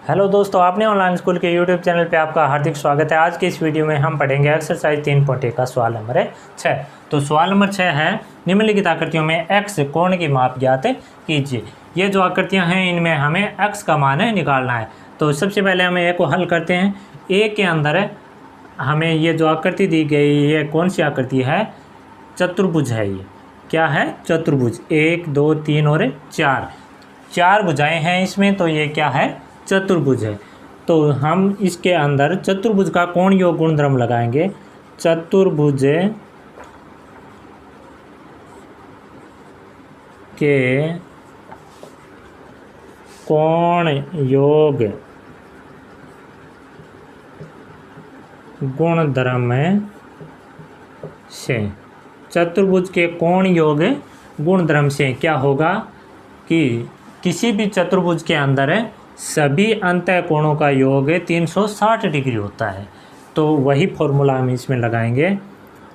Hello दोस्तों, आपने online school के यूट्यूब चैनल पे आपका हार्दिक स्वागत है। आज के इस वीडियो में हम पढ़ेंगे एक्सरसाइज 3.1 का सवाल नंबर 6। तो सवाल नंबर 6 है, निम्नलिखित आकृतियों में एक्स कोण की माप ज्ञात कीजिए। ये जो आकृतियां हैं इनमें हमें एक्स का मान निकालना है। तो सबसे पहले हम ए को हल करते हैं। ए के अंदर हमें ये जो आकृति दी गई ये कौन सी आकृति है? चतुर्भुज है। ये क्या है? चतुर्भुज। 1 2 3 और 4 भुजाएं हैं इसमें, तो ये क्या है? चतुर्भुज है। तो हम इसके अंदर चतुर्भुज का कोण योग गुणधर्म लगाएंगे। चतुर्भुज के कोण योग गुणधर्म से, चतुर्भुज के कोण योग गुणधर्म से क्या होगा कि किसी भी चतुर्भुज के अंदर सभी अंतः कोणों का योग 360 डिग्री होता है। तो वही फॉर्मूला हम इसमें लगाएंगे।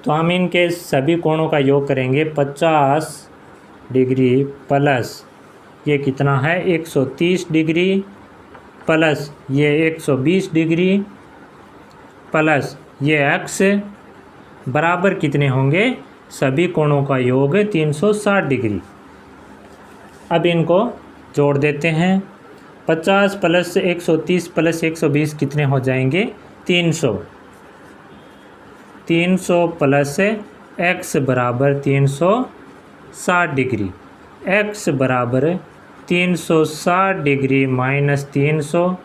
तो हम इनके सभी कोणों का योग करेंगे 50 डिग्री प्लस ये कितना है 130 डिग्री प्लस ये 120 डिग्री प्लस ये x बराबर कितने होंगे? सभी कोणों का योग 360 डिग्री। अब इनको जोड़ देते हैं। 50 प्लस 130 प्लस 120 कितने हो जाएंगे? 300। 300 प्लस x बराबर 360 डिग्री। x बराबर 360 डिग्री माइनस 300।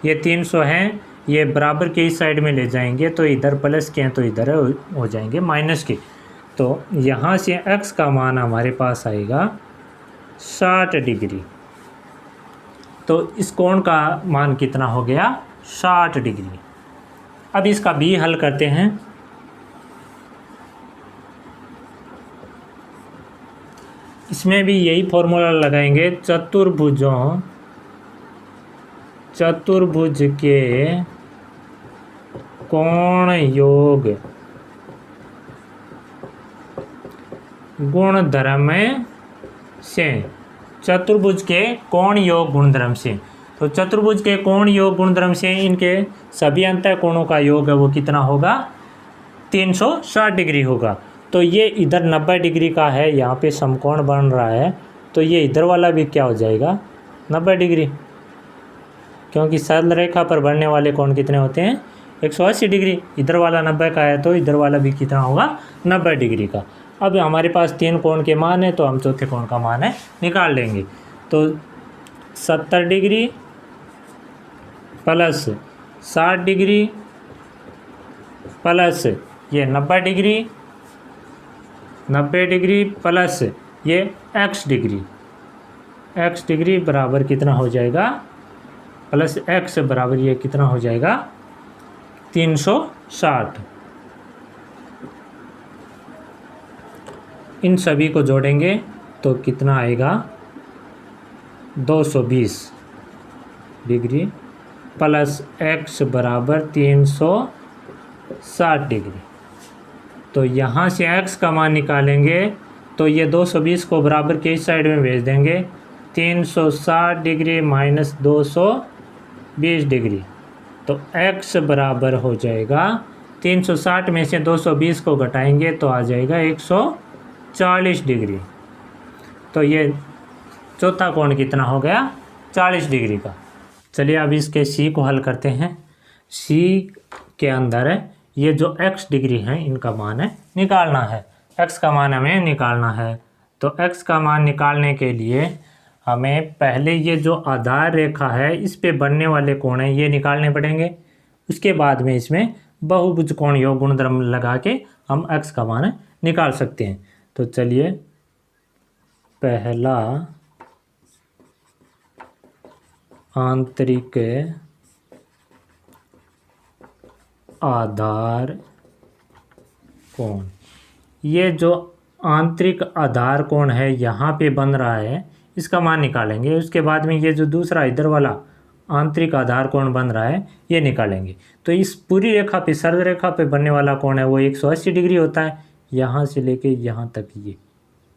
ये 300 हैं, ये बराबर के इस साइड में ले जाएंगे तो इधर प्लस के हैं तो इधर हो जाएंगे माइनस के। तो यहाँ से x का मान हमारे पास आएगा 60 डिग्री। तो इस कोण का मान कितना हो गया? 60 डिग्री। अब इसका b हल करते हैं। इसमें भी यही फॉर्मूला लगाएंगे। चतुर्भुज के कोण योग गुणधर्म से, चतुर्भुज के कोण योग गुणधर्म से। तो चतुर्भुज के कोण योग गुणधर्म से इनके सभी अंतः कोणों का योग है वो कितना होगा? 360 डिग्री होगा। तो ये इधर 90 डिग्री का है, यहाँ पे समकोण बन रहा है, तो ये इधर वाला भी क्या हो जाएगा? 90 डिग्री। क्योंकि सरल रेखा पर बढ़ने वाले कोण कितने होते हैं? 180 डिग्री। इधर वाला 90 का है तो इधर वाला भी कितना होगा? 90 डिग्री का। अब हमारे पास 3 कोण के मान है तो हम चौथे कोण का मान निकाल लेंगे। तो 70 डिग्री प्लस 60 डिग्री प्लस ये 90 डिग्री, 90 डिग्री प्लस ये x डिग्री बराबर कितना हो जाएगा? प्लस x बराबर ये कितना हो जाएगा? 360। इन सभी को जोड़ेंगे तो कितना आएगा? 220 डिग्री प्लस x बराबर 360 डिग्री। तो यहाँ से x का मान निकालेंगे तो ये 220 को बराबर के इस साइड में भेज देंगे। 360 डिग्री माइनस 220 डिग्री, तो x बराबर हो जाएगा 360 में से 220 को घटाएंगे तो आ जाएगा 140 डिग्री। तो ये चौथा कोण कितना हो गया? 40 डिग्री का। चलिए अब इसके c को हल करते हैं। c के अंदर ये जो x डिग्री है इनका मान निकालना है। x का मान हमें निकालना है। तो x का मान निकालने के लिए हमें पहले ये जो आधार रेखा है इस पे बनने वाले कोण हैं ये निकालने पड़ेंगे। उसके बाद में इसमें बहुभुज कोण योग गुणधर्म लगा के हम x का मान निकाल सकते हैं। तो चलिए पहला आंतरिक आधार कोण, ये जो आंतरिक आधार कोण है यहाँ पे बन रहा है इसका मान निकालेंगे। उसके बाद में ये जो दूसरा इधर वाला आंतरिक आधार कोण बन रहा है ये निकालेंगे। तो इस पूरी रेखा पे, सरल रेखा पे बनने वाला कोण है वो 180 डिग्री होता है। यहाँ से लेके यहाँ तक ये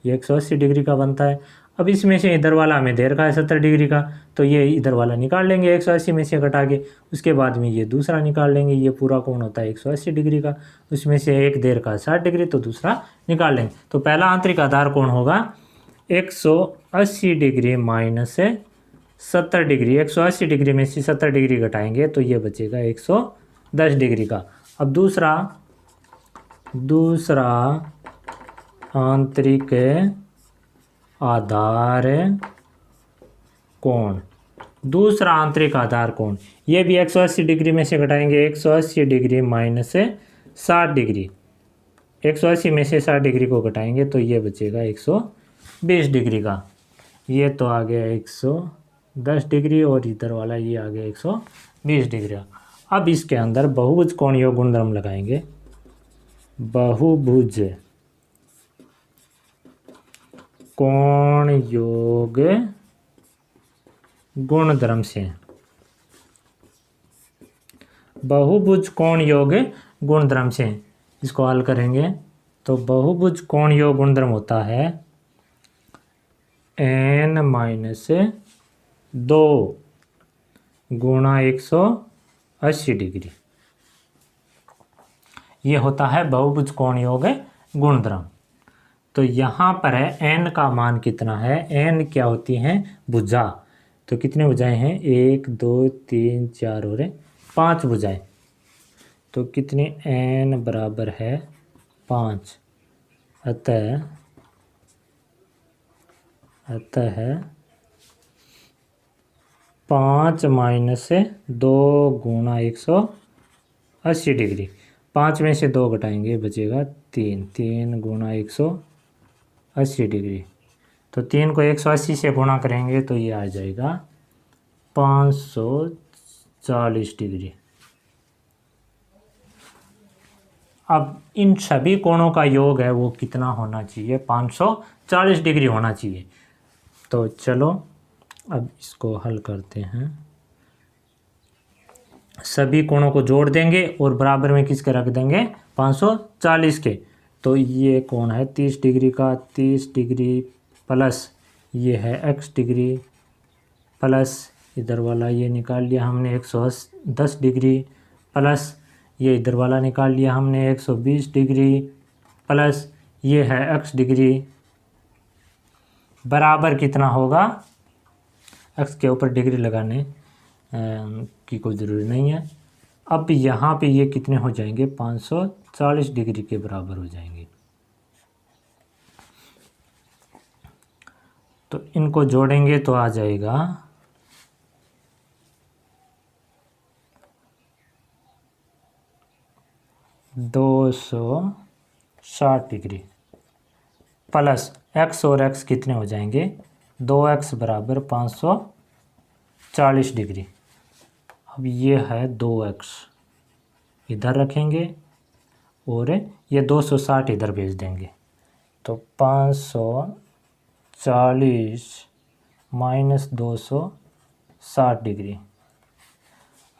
180 डिग्री का बनता है। अब इसमें से इधर वाला हमें दे रखा है 70 डिग्री का, तो ये इधर वाला निकाल लेंगे 180 में से घटा के। उसके बाद में ये दूसरा निकाल लेंगे, ये पूरा कोण होता है 180 डिग्री का, उसमें से एक दे रखा है 60 डिग्री, तो दूसरा निकाल लेंगे। तो पहला आंतरिक आधार कोण होगा 180 डिग्री माइनस 70 डिग्री। 180 डिग्री में से 70 डिग्री घटाएंगे तो ये बचेगा 110 डिग्री का। अब दूसरा आंतरिक आधार कोण, दूसरा आंतरिक आधार कोण, ये भी 180 डिग्री में से घटाएंगे 180 डिग्री माइनस 60 डिग्री। 180 में से 60 डिग्री को घटाएंगे तो ये बचेगा 120 डिग्री का। ये तो आ गया 110 डिग्री और इधर वाला ये आ गया 120 डिग्री। अब इसके अंदर बहुभुज कोण योग गुणधर्म लगाएंगे। बहुभुज कोण योग गुणधर्म से, बहुभुज कोण योग गुणधर्म से इसको हल करेंगे तो बहुभुज कोण योग गुणधर्म होता है n-2 गुणा 180 डिग्री। ये होता है बहुभुज कोण योग गुणधर्म। तो यहाँ पर है n का मान कितना है, n क्या होती है भुजा, तो कितने भुजाएं हैं 1 2 3 4 और 5 भुजाएं, तो कितनी n बराबर है 5। अतः 5 माइनस 2 गुणा 180 डिग्री। 5 में से 2 घटाएंगे बचेगा 3, 3 गुणा 180 डिग्री। तो 3 को 180 से गुणा करेंगे तो ये आ जाएगा 540 डिग्री। अब इन सभी कोणों का योग है वो कितना होना चाहिए, 540 डिग्री होना चाहिए। तो चलो अब इसको हल करते हैं। सभी कोणों को जोड़ देंगे और बराबर में किसके रख देंगे 540 के। तो ये कोण है 30 डिग्री का, 30 डिग्री प्लस ये है x डिग्री प्लस इधर वाला ये निकाल लिया हमने 110 डिग्री प्लस ये इधर वाला निकाल लिया हमने 120 डिग्री प्लस ये है x डिग्री, बराबर कितना होगा, x के ऊपर डिग्री लगाने की कोई ज़रूरी नहीं है। अब यहाँ पे ये कितने हो जाएंगे 540 डिग्री के बराबर हो जाएंगे। तो इनको जोड़ेंगे तो आ जाएगा 260 डिग्री प्लस x और x कितने हो जाएंगे 2x बराबर 540 डिग्री। अब ये है 2x इधर रखेंगे और ये 260 इधर भेज देंगे तो 540 माइनस 260 डिग्री।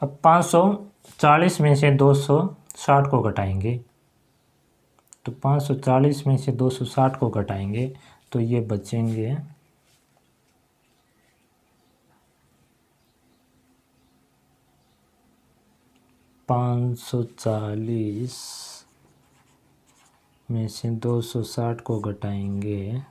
अब 540 में से 260 को घटाएंगे तो 540 में से 260 को घटाएंगे तो ये बचेंगे 540 में से 260 को घटाएंगे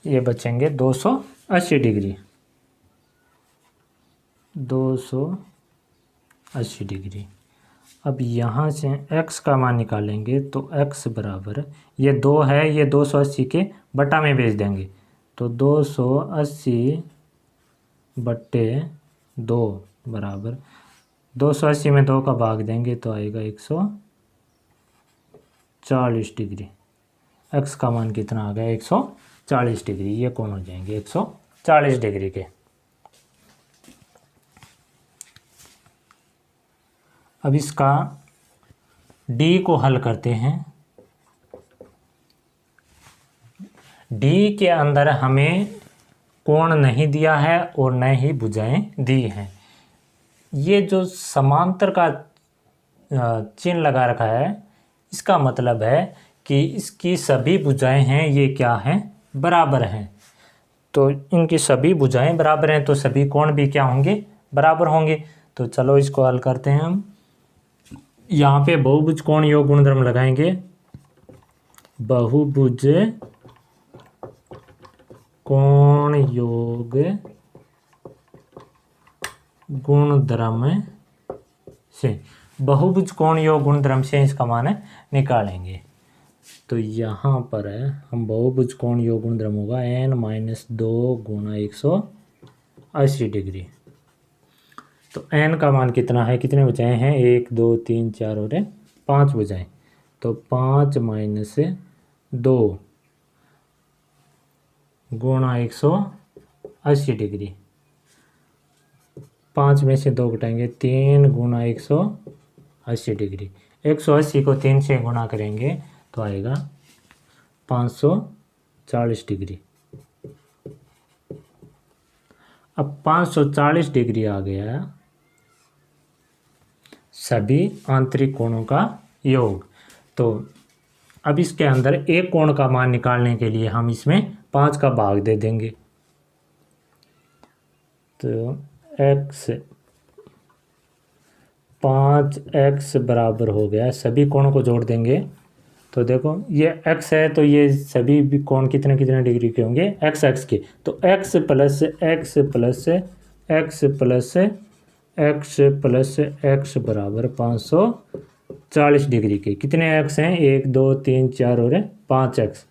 ये बचेंगे 280 डिग्री, 280 डिग्री। अब यहाँ से x का मान निकालेंगे तो x बराबर ये 2 है, ये 280 के बटा में भेज देंगे तो 280 बट्टे 2 बराबर 280 में 2 का भाग देंगे तो आएगा 140 डिग्री। x का मान कितना आ गया 140 डिग्री। ये कौन हो जाएंगे 140 डिग्री के। अब इसका d को हल करते हैं। d के अंदर हमें कोण नहीं दिया है और न ही भुजाएं दी हैं। ये जो समांतर का चिन्ह लगा रखा है, इसका मतलब है कि इसकी सभी भुजाएं हैं ये क्या हैं, बराबर हैं। तो इनकी सभी भुजाएं बराबर हैं तो सभी कोण भी क्या होंगे, बराबर होंगे। तो चलो इसको हल करते हैं हम। यहाँ पे बहुभुज कोण योग गुणधर्म लगाएंगे। बहुभुज कोण योग गुणधर्म से, बहुभुज कोण योग गुणधर्म से इसका मान निकालेंगे। तो यहाँ पर है हम बहुभुज कोण योग गुणधर्म होगा n-2 गुणा 180 डिग्री। तो n का मान कितना है, कितने भुजाएं हैं, 1 2 3 4 और 5 भुजाएं। तो 5 - 2 गुणा 180 डिग्री। 5 में से 2 घटाएंगे, 3 गुणा 180 डिग्री। 180 को 3 से गुणा करेंगे तो आएगा 540 डिग्री। अब 540 डिग्री आ गया सभी आंतरिक कोणों का योग। तो अब इसके अंदर एक कोण का मान निकालने के लिए हम इसमें 5 का भाग दे देंगे। तो x 5x बराबर हो गया, सभी कोणों को जोड़ देंगे। तो देखो ये x है तो ये सभी भी कोण कितने कितने डिग्री के होंगे, x के। तो x plus x plus x plus x plus x बराबर 540 डिग्री के। कितने x हैं, 1 2 3 4 और 5x।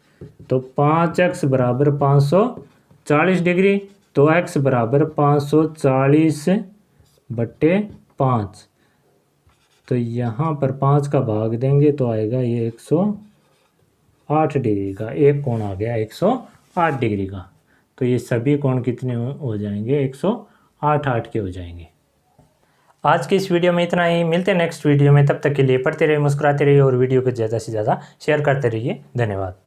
तो 5x बराबर 540 डिग्री। तो x बराबर 540/5। तो यहाँ पर 5 का भाग देंगे तो आएगा ये 108 डिग्री का। एक कोण आ गया 108 डिग्री का। तो ये सभी कोण कितने हो जाएंगे, 108 के हो जाएंगे। आज की इस वीडियो में इतना ही, मिलते हैं नेक्स्ट वीडियो में। तब तक के लिए पढ़ते रहिए, मुस्कुराते रहिए और वीडियो को ज़्यादा से ज़्यादा शेयर करते रहिए। धन्यवाद।